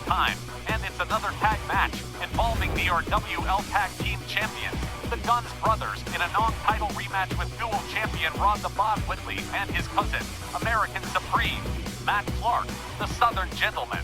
time, and it's another tag match involving the RWL Tag Team Champions, the Gunz brothers, in a non-title rematch with dual champion Rod the Bod Whitley and his cousin, American Supreme, Matt Clark, the Southern Gentleman.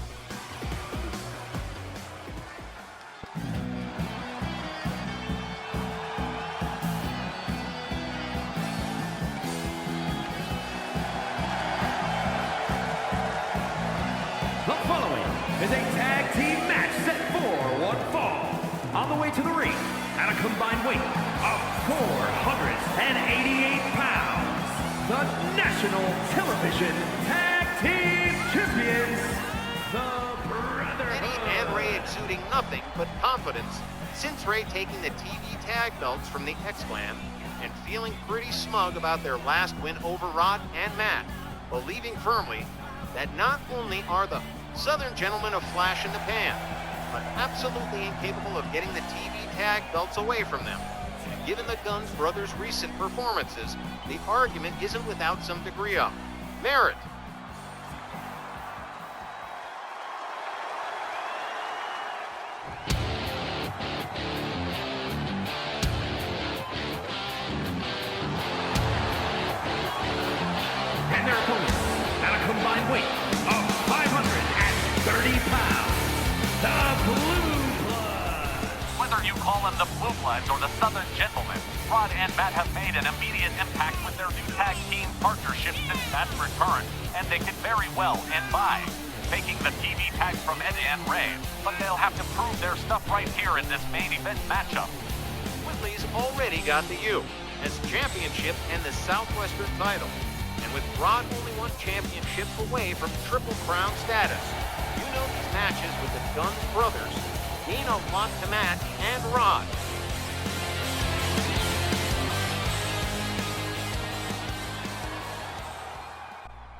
Is a tag team match set for one fall. On the way to the ring, at a combined weight of 488 pounds, the National Television Tag Team Champions, the Brotherhood. Eddie and Ray exuding nothing but confidence since Ray taking the TV tag belts from the X-Clan and feeling pretty smug about their last win over Rod and Matt, believing firmly that not only are the Southern Gentlemen a flash in the pan, but absolutely incapable of getting the TV tag belts away from them. And given the Gunz brothers' recent performances, the argument isn't without some degree of merit. And their opponents, at a combined weight of 530 pounds, the Blue Bloods. Whether you call them the Blue Bloods or the Southern Gentlemen, Rod and Matt have made an immediate impact with their new tag team partnership since Matt's return, and they could very well end by taking the TV tag from Eddie and Ray, but they'll have to prove their stuff right here in this main event matchup. Whitley's already got the U as championship and the Southwestern title. And with Rod only one championship away from Triple Crown status, you know these matches with the Gunz brothers mean a lot to Matt and Rod.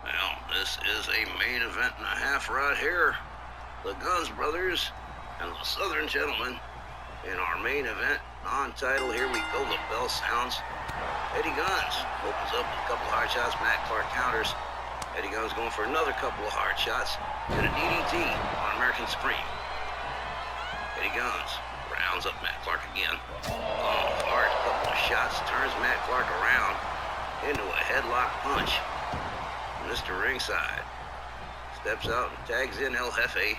Well, this is a main event and a half right here. The Gunz brothers and the Southern Gentlemen in our main event, non-title. Here we go, the bell sounds. Eddie Gunz opens up with a couple hard shots. Matt Clark counters. Eddie Gunz going for another couple of hard shots and a DDT on American Supreme. Eddie Gunz rounds up Matt Clark again. Oh, hard couple of shots. Turns Matt Clark around into a headlock punch. Mr. Ringside steps out and tags in El Jefe.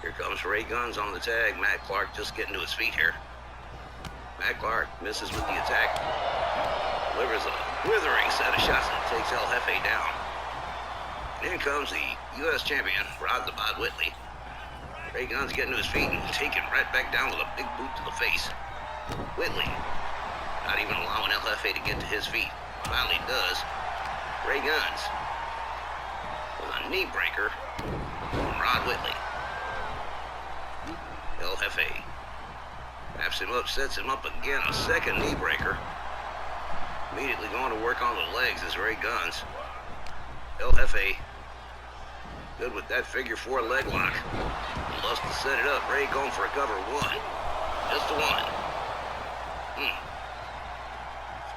Here comes Ray Gunz on the tag. Matt Clark just getting to his feet here. Matt Clark misses with the attack. Delivers a withering set of shots and takes El Jefe down. And in comes the U.S. champion, Rod the Bod Whitley. Ray Gunz getting to his feet and taking right back down with a big boot to the face. Whitley not even allowing El Jefe to get to his feet. Finally does. Ray Gunz with a knee breaker from Rod Whitley. El Jefe wraps him up, sets him up again, a second knee breaker. Immediately going to work on the legs is Ray Gunz. El Jefe good with that figure four leg lock. Loves to set it up. Ray going for a cover. One. Just a one.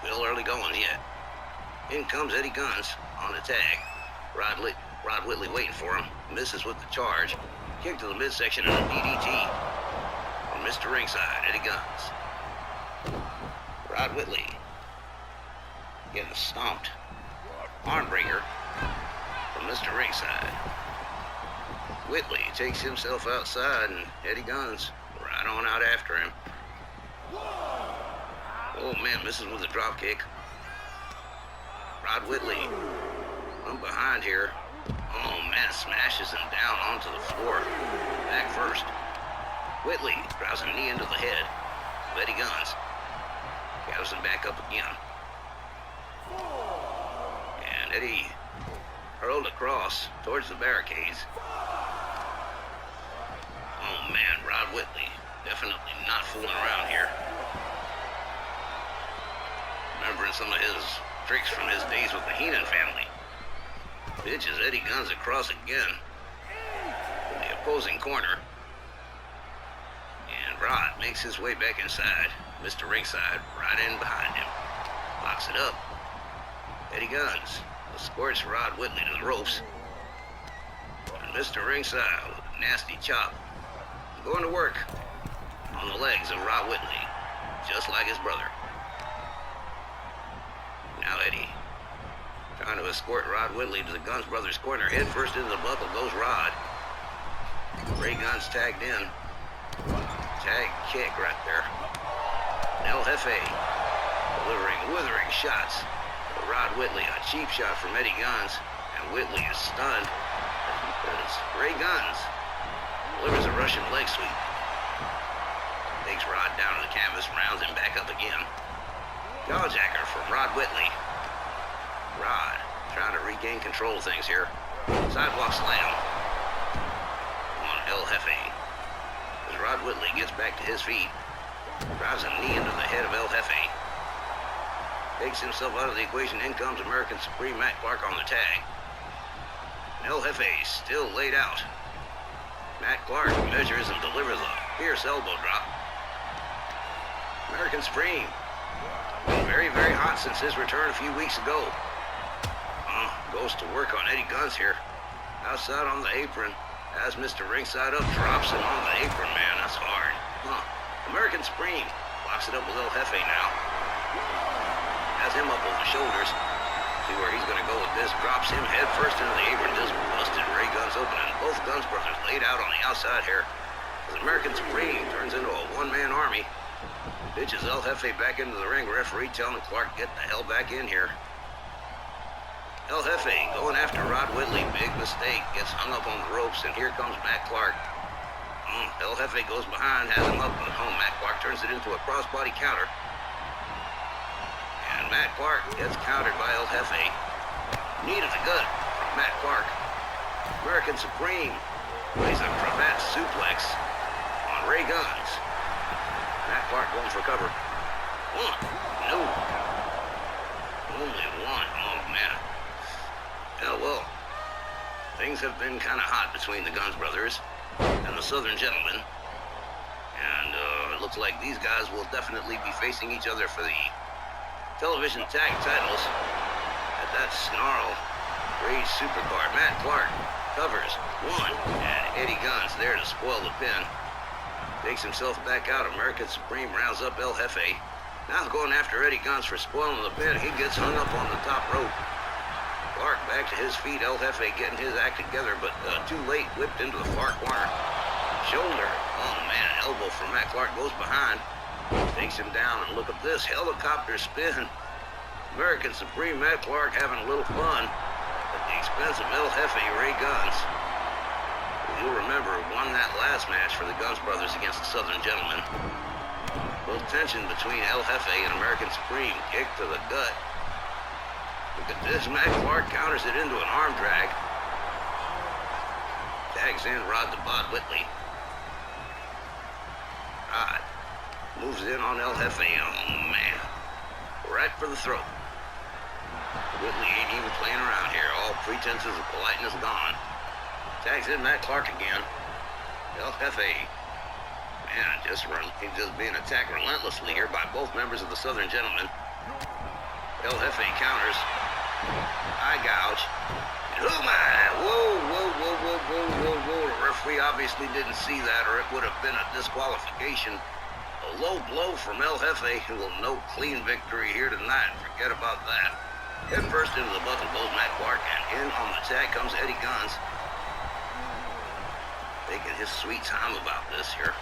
Still early going yet. In comes Eddie Gunz on the tag. Rod Whitley waiting for him. Misses with the charge. Kick to the midsection and a DDT on Mr. Ringside, Eddie Gunz. Rod Whitley getting stomped. Armbreaker from Mr. Ringside. Whitley takes himself outside and Eddie Gunz right on out after him. Oh man, misses with a drop kick. Rod Whitley from behind here. Oh man, smashes him down onto the floor. Back first. Whitley drives a knee into the head of Eddie Gunz. Gathers him back up again. And Eddie hurled across towards the barricades. Oh man, Rod Whitley definitely not fooling around here. Remembering some of his tricks from his days with the Heenan family. Pitches Eddie Gunz across again in the opposing corner. And Rod makes his way back inside. Mr. Ringside right in behind him. Locks it up. Eddie Gunz escorts Rod Whitley to the ropes. And Mr. Ringside with a nasty chop. Going to work on the legs of Rod Whitley, just like his brother. Now Eddie, trying to escort Rod Whitley to the Gunz brothers' corner. Head first into the buckle goes Rod. Ray Gunz tagged in. Tag kick right there. El Jefe delivering withering shots. Rod Whitley, a cheap shot from Eddie Gunz, and Whitley is stunned as Ray Gunz delivers a Russian leg sweep. Takes Rod down to the canvas, rounds him back up again. Jawjacker from Rod Whitley. Rod trying to regain control of things here. Sidewalk slam on El Jefe. As Rod Whitley gets back to his feet, drives a knee into the head of El Jefe. Takes himself out of the equation. In comes American Supreme Matt Clark on the tag. El Jefe still laid out. Matt Clark measures and delivers a fierce elbow drop. American Supreme, very, very hot since his return a few weeks ago. Goes to work on Eddie Gunz here. Outside on the apron. As Mr. Ringside up, drops him on the apron, man. That's hard. American Supreme locks it up with El Jefe now. Has him up over the shoulders. See where he's going to go with this. Drops him head first into the apron. Just busted Ray Gunz open. And both Gunz brothers laid out on the outside here. As American Supreme turns into a one-man army. Pitches El Jefe back into the ring. Referee telling Clark, get the hell back in here. El Jefe going after Rod Whitley. Big mistake. Gets hung up on the ropes. And here comes Matt Clark. El Jefe goes behind. Has him up. But Matt Clark turns it into a crossbody counter. And Matt Clark gets countered by El Jefe. Knee to the gut from Matt Clark. American Supreme plays a cravat suplex on Ray Gunz. Matt Clark going for cover. One. No. Only one. Oh, man. Yeah, well, things have been kind of hot between the Gunz brothers and the Southern Gentlemen. And it looks like these guys will definitely be facing each other for the television tag titles at that Snarl Rage Supercard. Matt Clark covers one, and Eddie Gunz there to spoil the pin. Takes himself back out. American Supreme rounds up El Jefe. Now going after Eddie Gunz for spoiling the pin. He gets hung up on the top rope. Clark back to his feet. El Jefe getting his act together, but too late. Whipped into the far corner. Shoulder. Oh, man. Elbow from Matt Clark goes behind. Takes him down, and look at this helicopter spin. American Supreme Matt Clark having a little fun at the expense of El Jefe Ray Gunz. You'll remember won that last match for the Gunz brothers against the Southern Gentlemen. A little tension between El Jefe and American Supreme. Kick to the gut. Look at this. Matt Clark counters it into an arm drag. Tags in Rod the Bod Whitley. Rod moves in on El Jefe. Oh, man. Right for the throat. Whitley ain't even playing around here. All pretenses of politeness gone. Tags in Matt Clark again. El Jefe. Man, he's just being attacked relentlessly here by both members of the Southern Gentlemen. El Jefe counters. Eye gouge. And oh my! Whoa. The referee obviously didn't see that, or it would have been a disqualification. A low blow from El Jefe, who will know clean victory here tonight. Forget about that. Head first into the buckle goes Matt Clark, and in on the tag comes Eddie Gunz. Taking his sweet time about this here.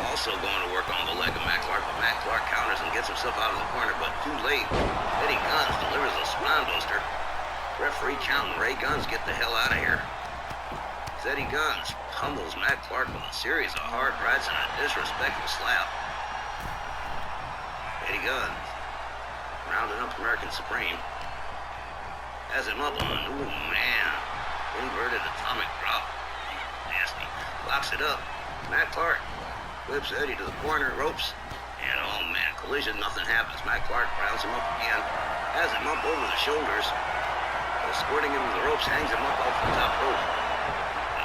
Also going to work on the leg of Matt Clark, but Matt Clark counters and gets himself out of the corner, but too late. Eddie Gunz delivers a spine buster. Referee counting Ray Gunz, get the hell out of here. As Eddie Gunz pummels Matt Clark with a series of hard rights and a disrespectful slap. Eddie Gunz rounding up American Supreme. Has him up on, ooh man, inverted atomic drop. Nasty. Locks it up. Matt Clark whips Eddie to the corner ropes. And oh man, collision, nothing happens. Matt Clark rounds him up again. Has him up over the shoulders. Squirting him to the ropes, hangs him up off the top rope.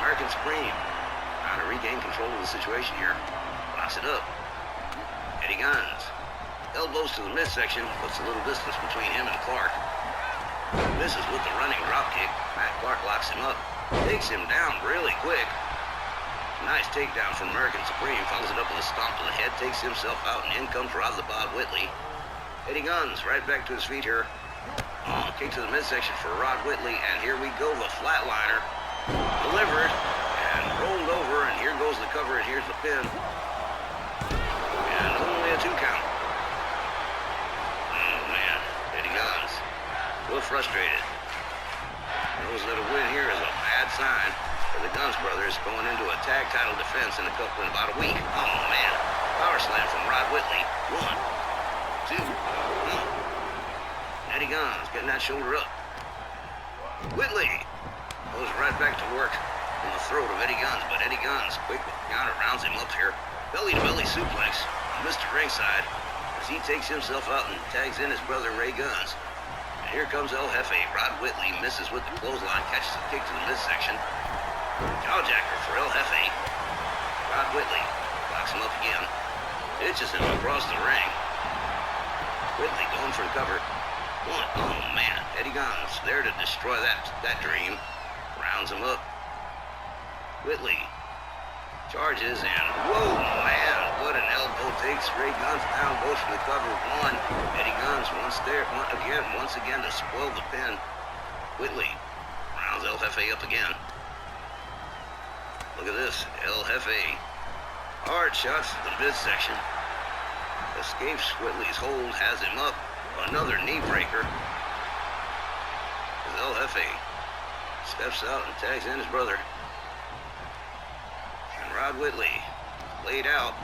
American Supreme trying to regain control of the situation here. Locks it up. Eddie Gunz elbows to the midsection, puts a little distance between him and Clark. Misses with the running drop kick. Matt Clark locks him up. Takes him down really quick. Nice takedown from American Supreme. Follows it up with a stomp to the head. Takes himself out, and in comes Rod the Bod Whitley. Eddie Gunz right back to his feet here. Oh, kick to the midsection for Rod Whitley. And here we go. The flatliner. Delivered. And rolled over. And here goes the cover. And here's the pin. And only a 2 count. Oh, man. Eddie Gunz. A little frustrated. Knows that a win here is a bad sign for the Gunz brothers going into a tag title defense in about a week. Oh, man. Power slam from Rod Whitley. 1, 2, 1. Eddie Gunz getting that shoulder up. Whitley goes right back to work in the throat of Eddie Gunz, but Eddie Gunz quick counter rounds him up here. Belly-to-belly suplex on Mr. Ringside as he takes himself out and tags in his brother Ray Gunz. Here comes El Jefe. Rod Whitley misses with the clothesline, catches a kick to the midsection. Jawjacker for El Jefe. Rod Whitley locks him up again. Pitches him across the ring. Whitley going for the cover. 1. Oh, man. Eddie Gunz there to destroy that dream. Rounds him up. Whitley charges and, whoa, man. What an elbow takes Ray Gunz down. Goes for the cover. 1. Eddie Gunz once again to spoil the pin. Whitley rounds El Jefe up again. Look at this. El Jefe. Hard shots to the midsection. Escapes Whitley's hold. Has him up. Another knee breaker. As El Jefe steps out and tags in his brother. And Rod Whitley laid out.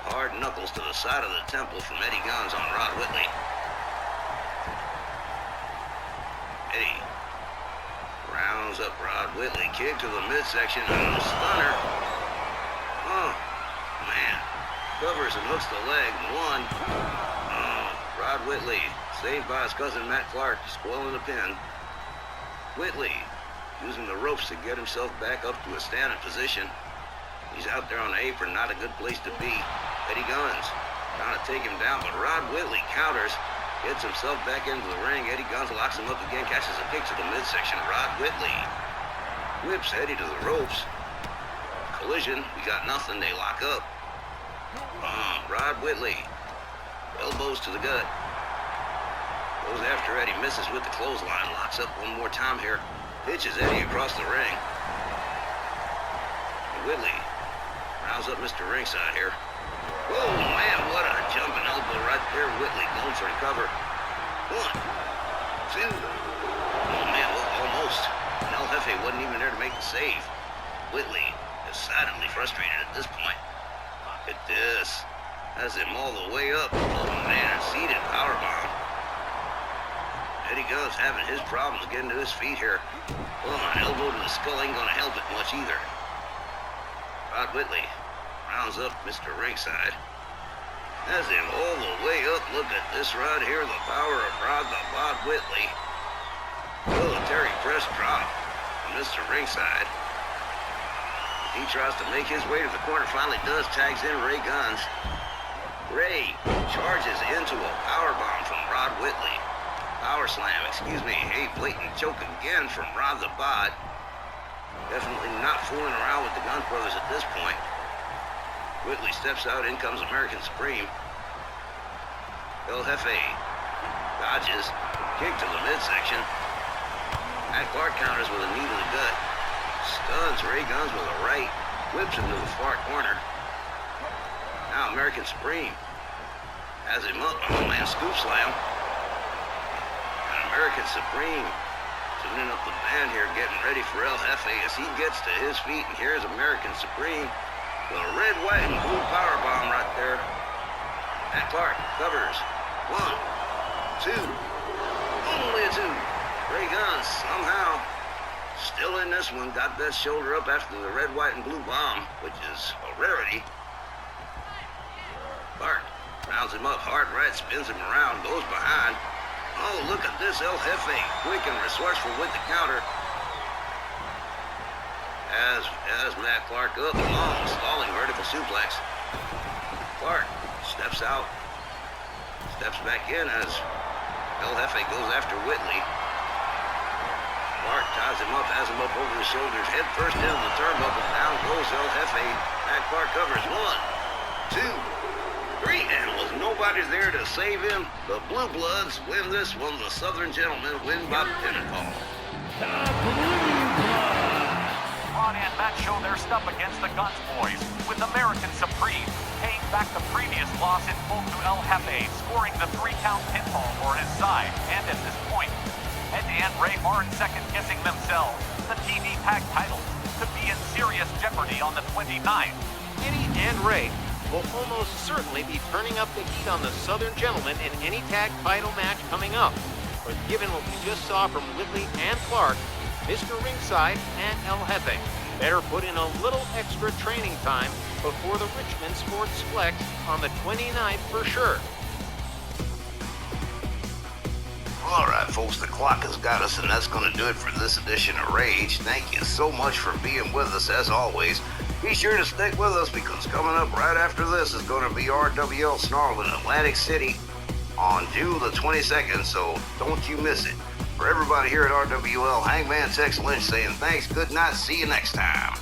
Hard knuckles to the side of the temple from Eddie Gunz on Rod Whitley. Eddie rounds up Rod Whitley. Kick to the midsection and a stunner. Oh, man. Covers and hooks the leg. 1. Oh, Rod Whitley saved by his cousin Matt Clark, spoiling the pin. Whitley using the ropes to get himself back up to a standing position. He's out there on the apron, not a good place to be. Eddie Gunz trying to take him down, but Rod Whitley counters, gets himself back into the ring. Eddie Gunz locks him up again, catches a kick to the midsection. Rod Whitley whips Eddie to the ropes. Collision, we got nothing, they lock up. Rod Whitley, elbows to the gut. Goes after Eddie, misses with the clothesline, locks up one more time here. Pitches Eddie across the ring. Whitley rounds up Mr. Ringside here. Whoa, man, what a jumping elbow right there. Whitley going for the cover. 1, 2. Oh, man, well, almost. And El Jefe wasn't even there to make the save. Whitley is silently frustrated at this point. Look at this. Has him all the way up. Oh, man, seated powerbomb. Eddie Gunz having his problems getting to his feet here. Well, an elbow to the skull ain't gonna help it much either. Rod Whitley rounds up Mr. Ringside. Has him all the way up. Look at this right here. The power of Rod the Bod Whitley. Military press drop from Mr. Ringside. He tries to make his way to the corner. Finally does. Tags in Ray Gunz. Ray charges into a powerbomb from Rod Whitley. Power slam, excuse me. A blatant choke again from Rod the Bod. Definitely not fooling around with the Gunz brothers at this point. Whitley steps out. In comes American Supreme. El Jefe dodges. Kick to the midsection. Matt Clark counters with a knee to the gut. Stuns Ray Gunz with a right. Whips him to the far corner. Now American Supreme has him up. Oh, man, scoop slam. And American Supreme tuning up the band here, getting ready for El Jefe as he gets to his feet. And here's American Supreme. The red, white, and blue powerbomb right there. Matt Clark covers. 1, 2. Only a 2. Ray Gunz somehow still in this one. Got that shoulder up after the red, white, and blue bomb, which is a rarity. Clark rounds him up hard right, spins him around, goes behind. Oh, look at this. El Jefe quick and resourceful with the counter. As Matt Clark up, long, stalling vertical suplex. Clark steps out, steps back in as El Jefe goes after Whitley. Clark ties him up, has him up over his shoulders, head first into the turnbuckle. Down goes El Jefe. Matt Clark covers 1, 2, 3, and was nobody there to save him. The Blue Bloods win this one. The Southern Gentlemen win by pinfall. The Blue Bloods. Rod and Matt show their stuff against the Gunz boys, with American Supreme paying back the previous loss in full to El Jefe, scoring the 3-count pinfall for his side. And at this point, Eddie and Ray aren't second-guessing themselves. The TV tag titles could be in serious jeopardy on the 29th. Eddie and Ray will almost certainly be turning up the heat on the Southern Gentlemen in any tag title match coming up. But given what we just saw from Whitley and Clark, Mr. Ringside and El Jefe better put in a little extra training time before the Richmond Sports Flex on the 29th for sure. All right, folks, the clock has got us, and that's going to do it for this edition of Rage. Thank you so much for being with us, as always. Be sure to stick with us, because coming up right after this is going to be RWL Snarl in Atlantic City on June the 22nd, so don't you miss it. For everybody here at RWL, Hangman Tex Lynch saying thanks, good night, see you next time.